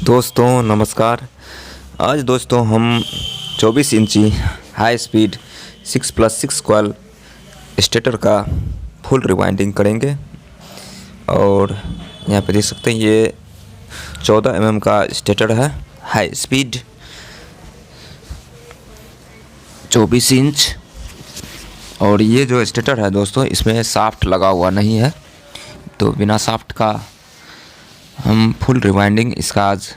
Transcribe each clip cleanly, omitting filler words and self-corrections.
दोस्तों नमस्कार। आज दोस्तों हम 24 इंची हाई स्पीड 6+6 कॉइल स्टेटर का फुल रिवाइंडिंग करेंगे। और यहाँ पे देख सकते हैं ये 14 mm का स्टेटर है, हाई स्पीड 24 इंच। और ये जो स्टेटर है दोस्तों, इसमें शाफ्ट लगा हुआ नहीं है, तो बिना शाफ्ट का हम फुल रिवाइंडिंग इसका आज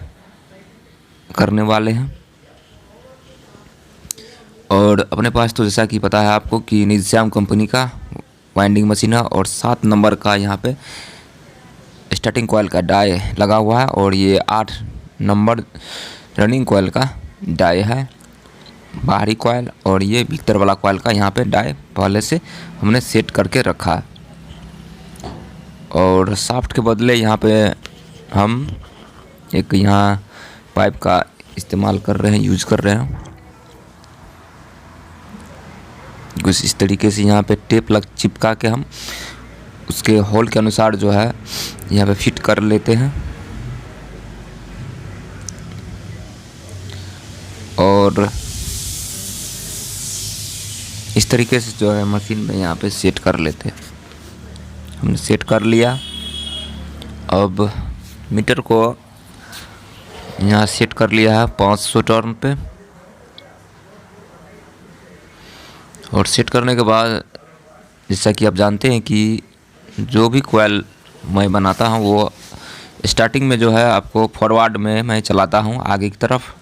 करने वाले हैं। और अपने पास तो जैसा कि पता है आपको कि निज़ाम कंपनी का वाइंडिंग मशीन है और 7 नंबर का यहाँ पे स्टार्टिंग कॉइल का डाई लगा हुआ है और ये 8 नंबर रनिंग कॉइल का डाई है, बाहरी कॉइल। और ये भीतर वाला कॉइल का यहाँ पे डाई पहले से हमने सेट करके रखा है। और शाफ्ट के बदले यहाँ पे हम एक यहाँ पाइप का इस्तेमाल कर रहे हैं, यूज कर रहे हैं। कुछ इस तरीके से यहाँ पे टेप चिपका के हम उसके होल के अनुसार जो है यहाँ पे फिट कर लेते हैं। और इस तरीके से जो है मशीन में यहाँ पे सेट कर लेते हैं। हमने सेट कर लिया। अब मीटर को यहाँ सेट कर लिया है 500 टर्न पे। और सेट करने के बाद जैसा कि आप जानते हैं कि जो भी कॉइल मैं बनाता हूँ वो स्टार्टिंग में जो है आपको फॉरवर्ड में मैं चलाता हूँ आगे की तरफ।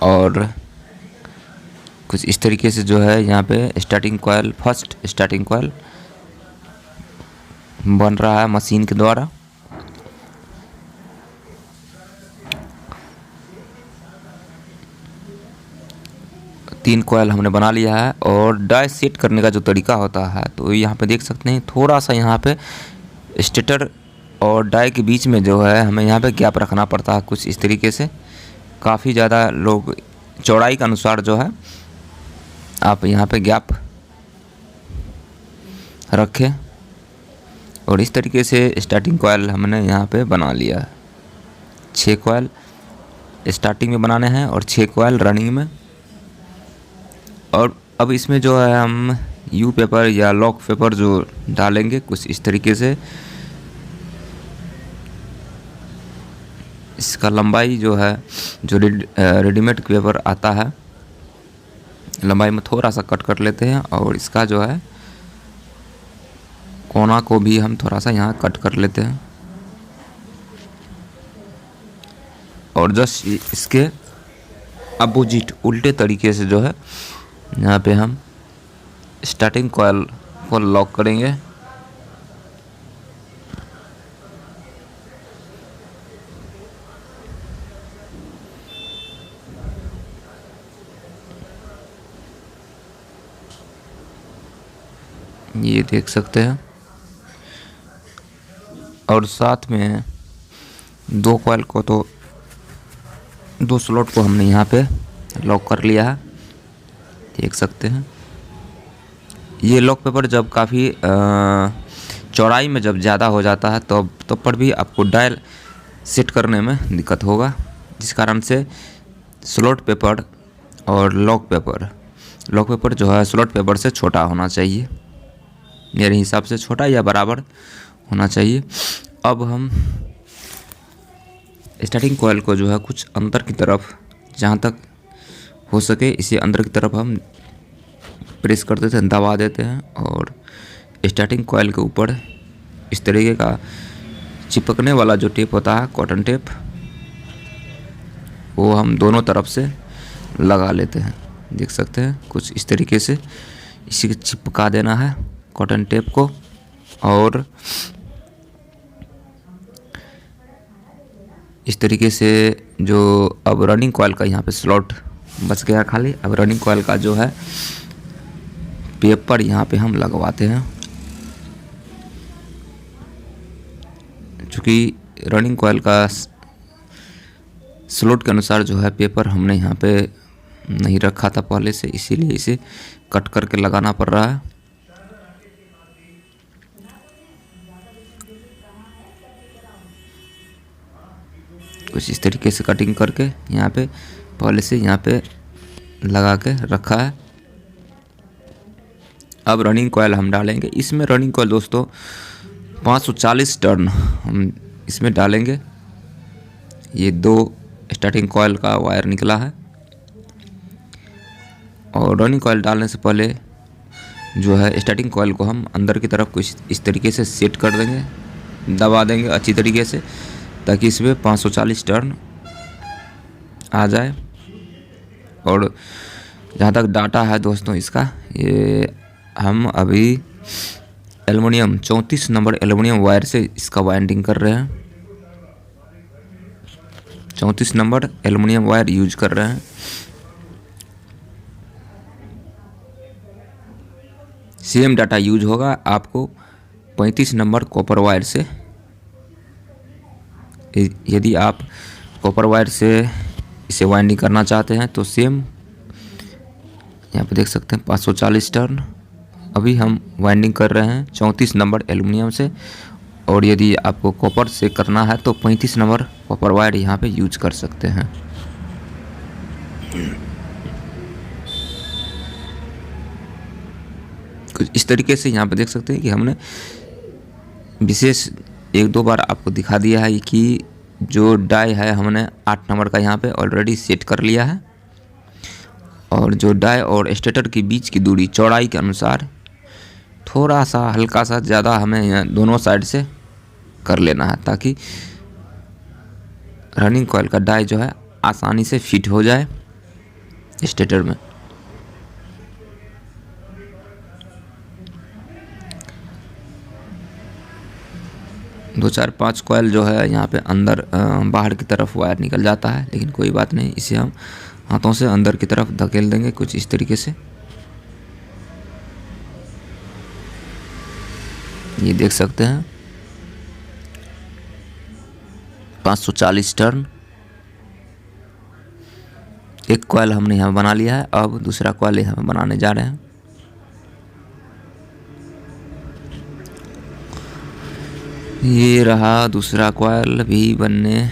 और कुछ इस तरीके से जो है यहाँ पे starting coil, first starting coil बन रहा है मशीन के द्वारा। तीन कॉइल हमने बना लिया है। और डाई सेट करने का जो तरीका होता है, तो यहाँ पे देख सकते हैं थोड़ा सा यहाँ पे स्टेटर और डाई के बीच में जो है हमें यहाँ पे गैप रखना पड़ता है कुछ इस तरीके से। काफ़ी ज़्यादा लोग चौड़ाई के अनुसार जो है आप यहाँ पे गैप रखें। और इस तरीके से स्टार्टिंग कॉइल हमने यहाँ पे बना लिया है। 6 कॉइल स्टार्टिंग में बनाने हैं और 6 कॉइल रनिंग में। और अब इसमें जो है हम यू पेपर या लॉक पेपर जो डालेंगे कुछ इस तरीके से। इसका लंबाई जो है, जो रेडीमेड पेपर आता है, लंबाई में थोड़ा सा कट कर लेते हैं। और इसका जो है कोना को भी हम थोड़ा सा यहाँ कट कर लेते हैं। और जस्ट इसके अपोजिट उल्टे तरीके से जो है यहाँ पे हम स्टार्टिंग कॉइल को लॉक करेंगे। ये देख सकते हैं। और साथ में 2 कॉइल को, तो 2 स्लॉट को हमने यहाँ पे लॉक कर लिया है, देख सकते हैं। ये लॉक पेपर जब काफ़ी चौड़ाई में जब ज़्यादा हो जाता है तो पर भी आपको डायल सेट करने में दिक्कत होगा, जिस कारण से स्लॉट पेपर और लॉक पेपर जो है स्लॉट पेपर से छोटा होना चाहिए, मेरे हिसाब से छोटा या बराबर होना चाहिए। अब हम स्टार्टिंग कॉइल को जो है कुछ अंदर की तरफ, जहाँ तक हो सके इसे अंदर की तरफ हम प्रेस कर देते हैं, दबा देते हैं। और स्टार्टिंग कॉइल के ऊपर इस तरीके का चिपकने वाला जो टेप होता है, कॉटन टेप, वो हम दोनों तरफ से लगा लेते हैं, देख सकते हैं। कुछ इस तरीके से इसी को चिपका देना है कॉटन टेप को। और इस तरीके से जो अब रनिंग कॉइल का यहाँ पे स्लॉट बच गया खाली। अब रनिंग कॉइल का जो है पेपर यहाँ पे हम लगवाते हैं, क्योंकि रनिंग कॉइल का स्लॉट के अनुसार जो है पेपर हमने यहाँ पे नहीं रखा था पहले से, इसीलिए इसे कट करके लगाना पड़ रहा है। कुछ इस तरीके से कटिंग करके यहाँ पे पहले से यहाँ पे लगा के रखा है। अब रनिंग कॉयल हम डालेंगे। इसमें रनिंग कॉयल दोस्तों 540 टर्न हम इसमें डालेंगे। ये 2 स्टार्टिंग कॉयल का वायर निकला है। और रनिंग कॉयल डालने से पहले जो है स्टार्टिंग कॉयल को हम अंदर की तरफ कुछ इस तरीके से सेट कर देंगे, दबा देंगे अच्छी तरीके से, ताकि इसमें 540 टर्न आ जाए। और जहाँ तक डाटा है दोस्तों इसका, ये हम अभी एल्युमिनियम 34 नंबर एल्युमिनियम वायर से इसका वाइंडिंग कर रहे हैं। 34 नंबर एल्युमिनियम वायर यूज कर रहे हैं। सेम डाटा यूज होगा आपको 35 नंबर कॉपर वायर से। यदि आप कॉपर वायर से इसे वाइंडिंग करना चाहते हैं तो सेम यहाँ पे देख सकते हैं 540 टर्न अभी हम वाइंडिंग कर रहे हैं 34 नंबर एल्युमिनियम से। और यदि आपको कॉपर से करना है तो 35 नंबर कॉपर वायर यहाँ पे यूज कर सकते हैं। कुछ इस तरीके से यहाँ पे देख सकते हैं कि हमने विशेष 1-2 बार आपको दिखा दिया है कि जो डाई है हमने 8 नंबर का यहाँ पे ऑलरेडी सेट कर लिया है। और जो डाई और स्टेटर के बीच की दूरी चौड़ाई के अनुसार थोड़ा सा हल्का सा ज़्यादा हमें यहाँ दोनों साइड से कर लेना है, ताकि रनिंग कॉयल का डाई जो है आसानी से फिट हो जाए स्टेटर में। दो 4-5 कॉयल जो है यहाँ पे अंदर बाहर की तरफ वायर निकल जाता है, लेकिन कोई बात नहीं, इसे हम हाथों से अंदर की तरफ धकेल देंगे कुछ इस तरीके से। ये देख सकते हैं 540 टर्न एक कॉयल हमने यहाँ बना लिया है। अब दूसरा कॉयल यहाँ बनाने जा रहे हैं। ये रहा दूसरा कॉयल भी बनने।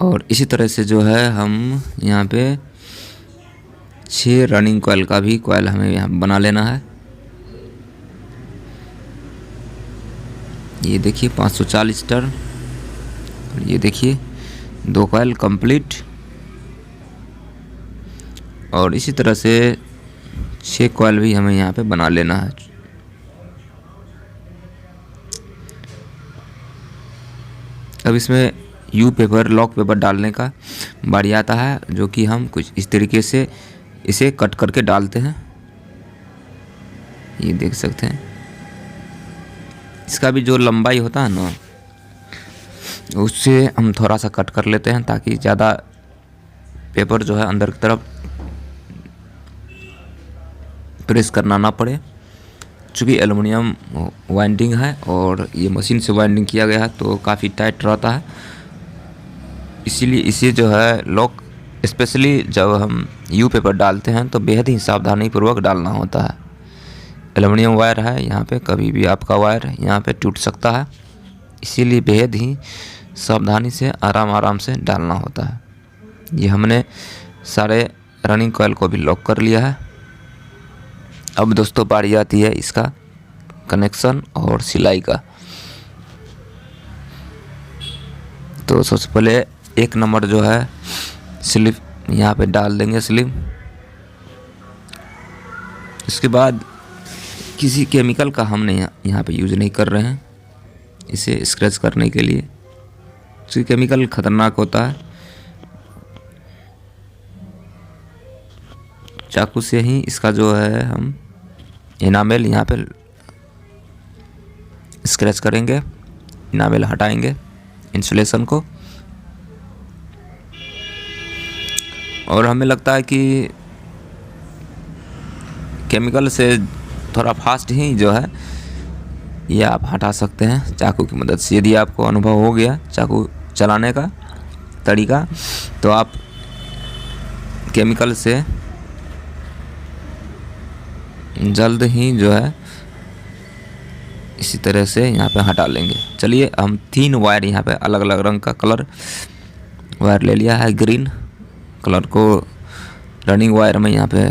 और इसी तरह से जो है हम यहाँ पे 6 रनिंग कॉयल का भी कॉयल हमें यहाँ बना लेना है। ये देखिए 540 टर्न, ये देखिए 2 कॉयल कंप्लीट। और इसी तरह से 6 कॉयल भी हमें यहाँ पे बना लेना है। अब इसमें यू पेपर, लॉक पेपर डालने का बारी आता है, जो कि हम कुछ इस तरीके से इसे कट करके डालते हैं। ये देख सकते हैं इसका भी जो लंबाई होता है ना, उससे हम थोड़ा सा कट कर लेते हैं, ताकि ज़्यादा पेपर जो है अंदर की तरफ प्रेस करना ना पड़े। चूँकि एल्युमिनियम वाइंडिंग है और ये मशीन से वाइंडिंग किया गया है तो काफ़ी टाइट रहता है, इसीलिए इसे जो है लॉक, स्पेशली जब हम यू पेपर डालते हैं तो बेहद ही सावधानीपूर्वक डालना होता है। एल्युमिनियम वायर है यहाँ पे, कभी भी आपका वायर यहाँ पे टूट सकता है, इसीलिए बेहद ही सावधानी से आराम से डालना होता है। ये हमने सारे रनिंग कॉयल को भी लॉक कर लिया है। अब दोस्तों बारी आती है इसका कनेक्शन और सिलाई का। तो सबसे पहले 1 नंबर जो है स्लिप यहाँ पे डाल देंगे स्लिप। इसके बाद किसी केमिकल का हमने यहाँ पे यूज़ नहीं कर रहे हैं इसे स्क्रैच करने के लिए, क्योंकि केमिकल ख़तरनाक होता है। चाकू से ही इसका जो है हम इनामेल यहाँ पे स्क्रैच करेंगे, इनामेल हटाएंगे इंसुलेशन को। और हमें लगता है कि केमिकल से थोड़ा फास्ट ही जो है ये आप हटा सकते हैं चाकू की मदद से। यदि आपको अनुभव हो गया चाकू चलाने का तरीका, तो आप केमिकल से जल्द ही जो है इसी तरह से यहाँ पे हटा लेंगे। चलिए हम 3 वायर यहाँ पे अलग अलग रंग का कलर वायर ले लिया है। ग्रीन कलर को रनिंग वायर में यहाँ पे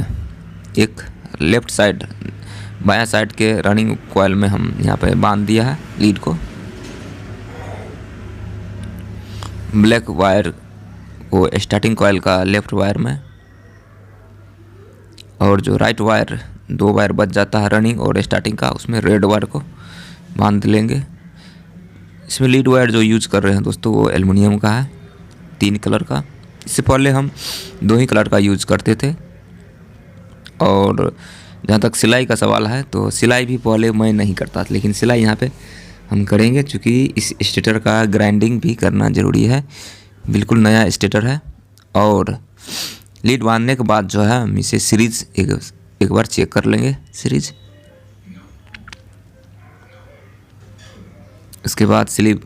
एक लेफ़्ट साइड बायां साइड के रनिंग कॉइल में हम यहाँ पे बांध दिया है लीड को। ब्लैक वायर को स्टार्टिंग कॉइल का लेफ़्ट वायर में, और जो राइट वायर 2 वायर बच जाता है रनिंग और स्टार्टिंग का, उसमें रेड वायर को बांध लेंगे। इसमें लीड वायर जो यूज कर रहे हैं दोस्तों वो एल्युमिनियम का है, 3 कलर का। इससे पहले हम 2 ही कलर का यूज करते थे। और जहाँ तक सिलाई का सवाल है तो सिलाई भी पहले मैं नहीं करता था, लेकिन सिलाई यहाँ पे हम करेंगे क्योंकि इस स्टेटर का ग्राइंडिंग भी करना ज़रूरी है। बिल्कुल नया स्टेटर है। और लीड बांधने के बाद जो है हम इसे सीरीज एक बार चेक कर लेंगे सीरीज। उसके बाद स्लिप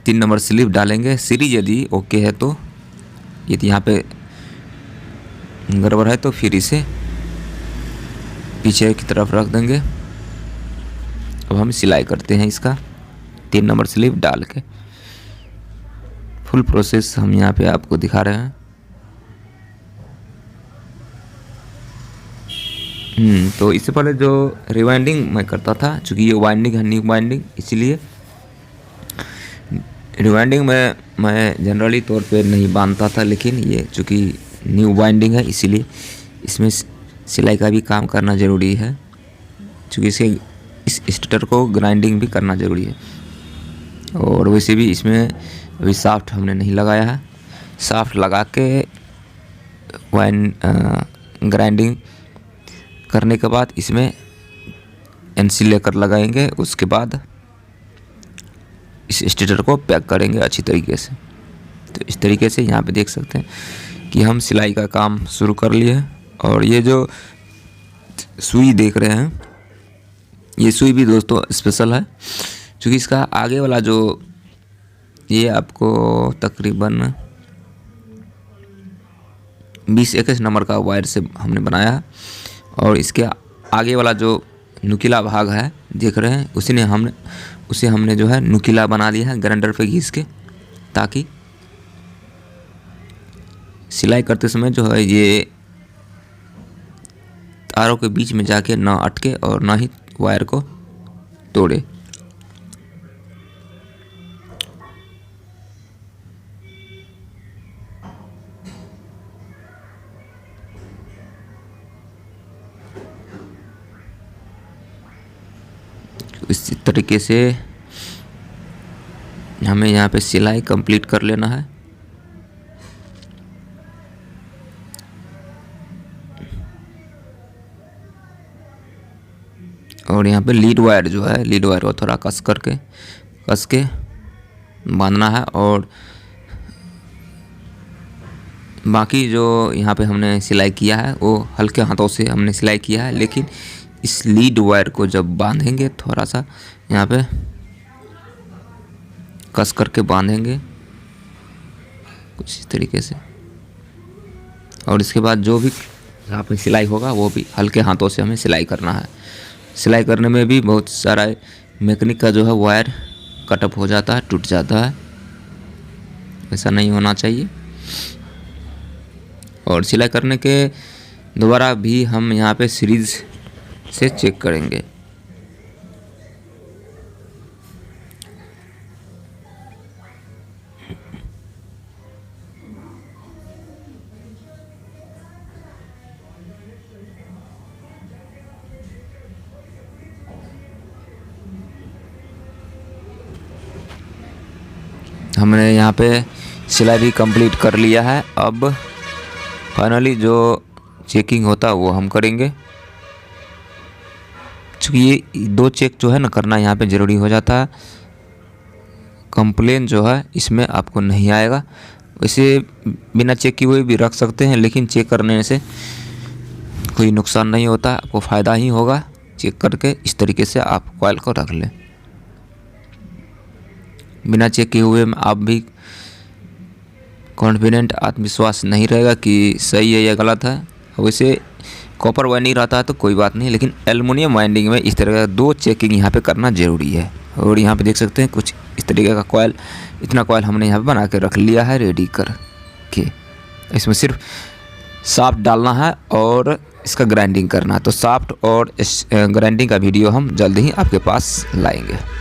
3 नंबर स्लिप डालेंगे। सीरीज यदि ओके है तो, यदि यहाँ पे गड़बड़ है तो फिर इसे पीछे की तरफ रख देंगे। अब हम सिलाई करते हैं इसका 3 नंबर स्लिप डाल के। फुल प्रोसेस हम यहाँ पे आपको दिखा रहे हैं। तो इससे पहले जो रिवाइंडिंग मैं करता था, चूँकि ये वाइंडिंग है न्यू वाइंडिंग, इसीलिए रिवाइंडिंग में मैं जनरली तौर पे नहीं बांधता था, लेकिन ये चूँकि न्यू वाइंडिंग है इसीलिए इसमें सिलाई का भी काम करना ज़रूरी है, क्योंकि इस स्टेटर को ग्राइंडिंग भी करना ज़रूरी है। और वैसे भी इसमें अभी साफ्ट हमने नहीं लगाया है। साफ्ट लगा के ग्राइंडिंग करने के बाद इसमें एनसी लेकर लगाएंगे। उसके बाद इस स्टेटर को पैक करेंगे अच्छी तरीके से। तो इस तरीके से यहाँ पे देख सकते हैं कि हम सिलाई का काम शुरू कर लिए। और ये जो सुई देख रहे हैं, ये सुई भी दोस्तों स्पेशल है, क्योंकि इसका आगे वाला जो ये आपको तकरीबन 20-21 नंबर का वायर से हमने बनाया है। और इसके आगे वाला जो नुकीला भाग है देख रहे हैं, उसे हमने जो है नुकीला बना दिया है ग्राइंडर पे घिस के, ताकि सिलाई करते समय जो है ये तारों के बीच में जाके ना अटके और ना ही वायर को तोड़े। इस तरीके से हमें यहाँ पे सिलाई कंप्लीट कर लेना है। और यहाँ पे लीड वायर जो है, लीड वायर को थोड़ा कस के बांधना है। और बाकी जो यहाँ पे हमने सिलाई किया है वो हल्के हाथों से हमने सिलाई किया है, लेकिन इस लीड वायर को जब बांधेंगे थोड़ा सा यहाँ पे कस करके बांधेंगे कुछ इस तरीके से। और इसके बाद जो भी यहाँ पे सिलाई होगा वो भी हल्के हाथों से हमें सिलाई करना है। सिलाई करने में भी बहुत सारा मैकेनिक का जो है वायर कटअप हो जाता है, टूट जाता है, ऐसा नहीं होना चाहिए। और सिलाई करने के दोबारा भी हम यहाँ पे सीरीज से चेक करेंगे। हमने यहाँ पे सिलाई भी कंप्लीट कर लिया है। अब फाइनली जो चेकिंग होता है वो हम करेंगे, क्योंकि ये 2 चेक जो है ना करना यहाँ पे ज़रूरी हो जाता है। कंप्लेन जो है इसमें आपको नहीं आएगा। वैसे बिना चेक किए हुए भी रख सकते हैं, लेकिन चेक करने से कोई नुकसान नहीं होता, आपको फ़ायदा ही होगा। चेक करके इस तरीके से आप कॉइल को रख लें। बिना चेक किए हुए आप भी कॉन्फिडेंट आत्मविश्वास नहीं रहेगा कि सही है या गलत है। वैसे कॉपर वाइंडिंग रहता है तो कोई बात नहीं, लेकिन एल्युमिनियम वाइंडिंग में इस तरह का 2 चेकिंग यहाँ पे करना ज़रूरी है। और यहाँ पे देख सकते हैं कुछ इस तरीके का कॉयल, इतना कॉयल हमने यहाँ पे बना के रख लिया है रेडी कर के। इसमें सिर्फ शाफ्ट डालना है और इसका ग्राइंडिंग करना है। तो शाफ्ट और ग्राइंडिंग का वीडियो हम जल्द ही आपके पास लाएंगे।